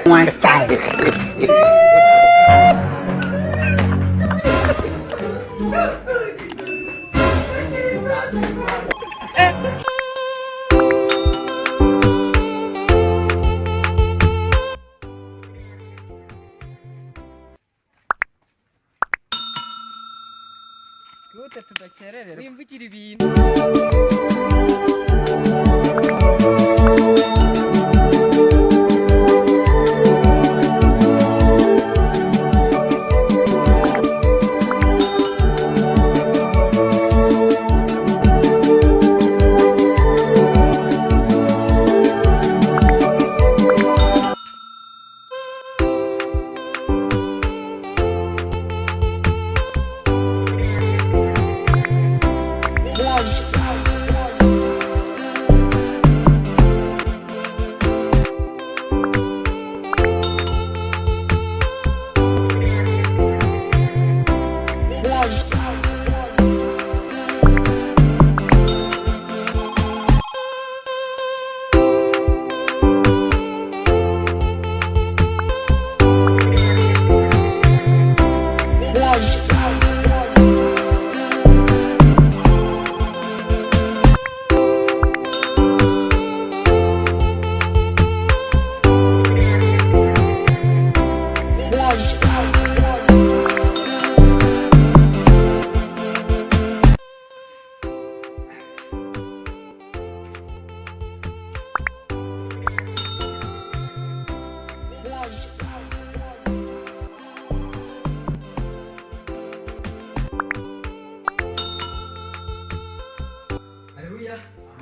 One side. Gute tudakerererwa wimvukira ibintu.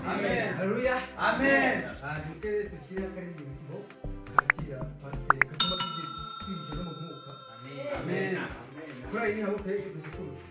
Amen. Haleluya. Amen. Duke dushyira akaririmbo kakira pasiteri gatuma twinjira mu mwuka. Amen. Kuri iyi niho ukwiriye gususurutsa.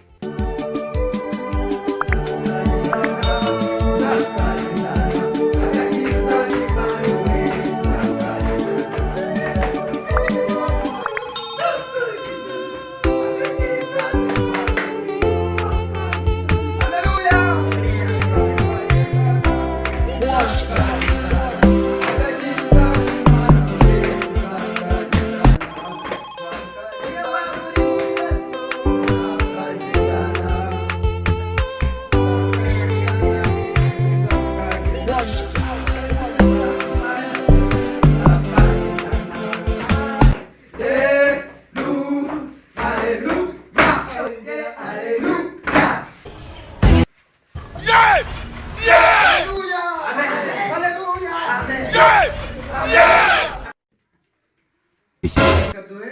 Kaduhe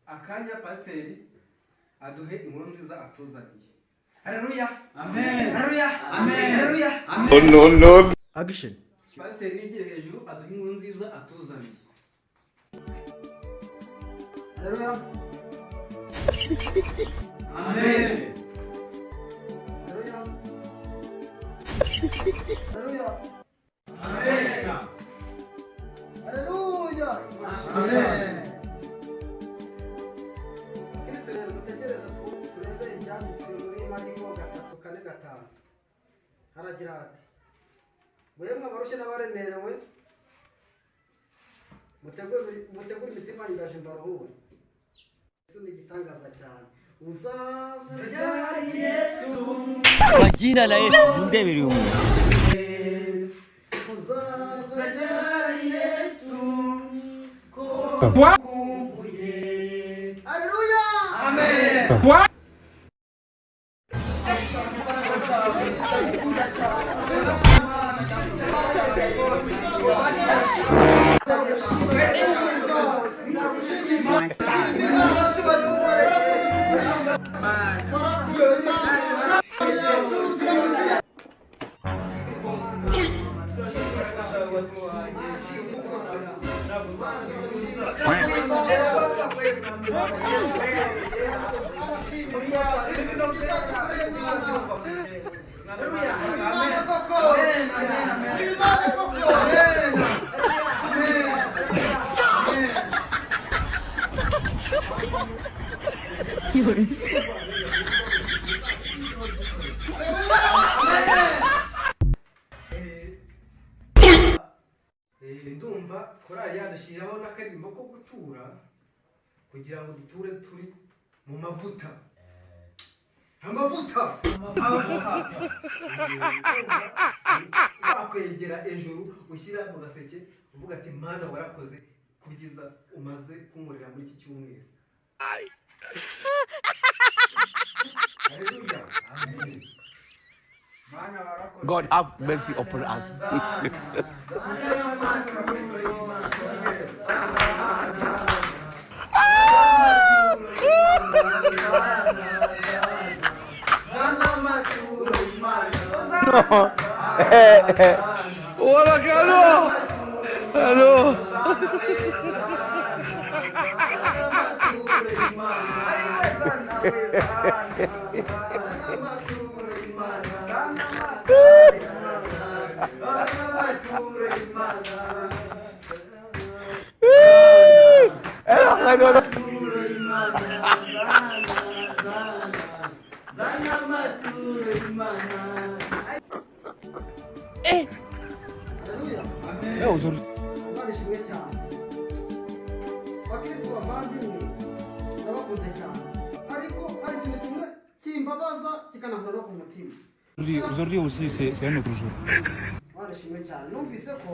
akanya pasiteri aduhe inkuru nziza atuzaniye. Haleluya. Amen. Haleluya. Amen. Haleluya. Amen. No. Action. Pasiteri yigire hejuru aduhe inkuru nziza atuzaniye. Haleluya. Amen. Haleluya. Haleluya. Amen. Haleluya. Amen. Kristo rero gutegereza ko turebe ibyanditswe muri Mariko 3:4-5. Haragira ati: "Mwemwe abarushye n'abaremerewe, mutegure imitima yigaje mbaruhure." Yesu ni igitangaza cyane. Uzaza ryari Yesu? Kwa jina la Yesu mndebere umuntu. Uzaza ryari Yesu? Haleluya. Amen. You're akarimbo ko gutura kugira ngo duture turi mu mavuta amavuta wakwegera ejuru ushyira mu gaseke uvuga ati mana warakoze kubyiza umaze kunkorera muri iki cyumweru. Hallelujah. Amen. God have mercy upon us. Hola, Carlos. Hello. Barishimwe cyane bakristo bavandimwe ndabakunze cyane ariko hari ikintu kimwe kimbabaza kikanahura ku mutima. Aujourd'hui aussi, c'est un autre jour. Barishimwe cyane numvise ko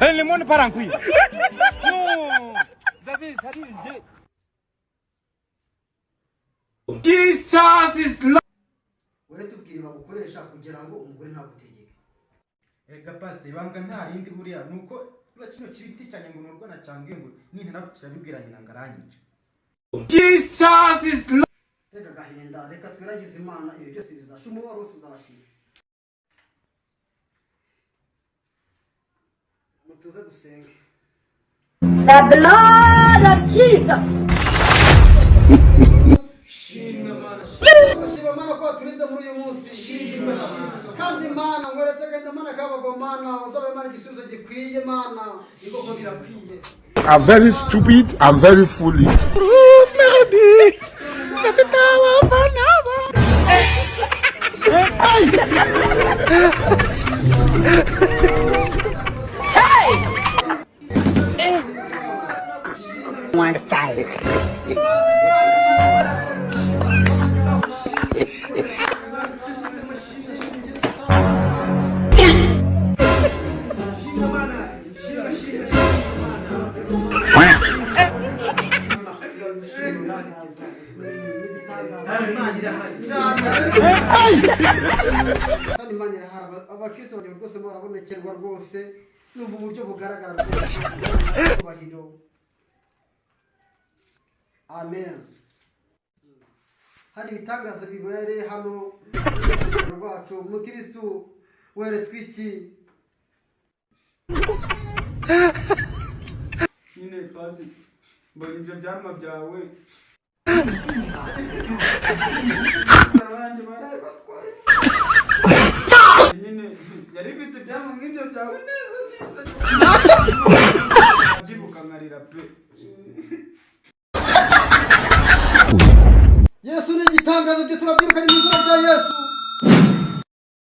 Le monde part en couille. Non. Jesus is Lord. wewe tubwira gukoresha kugira ngo umugore ntagutegeke. Ega pastor ibanga nta rindi buriya nuko ura kino kibiti cyane ngo nurwo na cyambwiye ngo ninte nabukira bibwira nyina ngaranyica. Jesus is Lord. Reka gahinda reka twiragize Imana ibi byose bizasha umubaro wose uzashira. Mutuze dusenge. The blood of Jesus. Shiba mana kwa turinze muri uyu munsi. Kandi Mana ngoretse genda Mana kabago Mana uzabe Mana igisubizo gikwiye Mana igoko birakwiye. I'm very stupid. I'm very foolish. Bruce Melody. Let it go for One side. Kandi Imana irahari abakristo bagiye rwose barabonekerwa rwose numva uburyo bugaragara rwose kubahiro. Amen. Hari ibitangaza bibereye hano rwacu umukristo weretswe iki Nyine pasi mbona ibyo byarma byawe. Abanje baraye batwaye. Nyine yari bite byarma nk'ibyo byawe neza neza. Byibuka nkarira pe. Yesu ni igitangaza byo turabyirukana mu izina rya Yesu.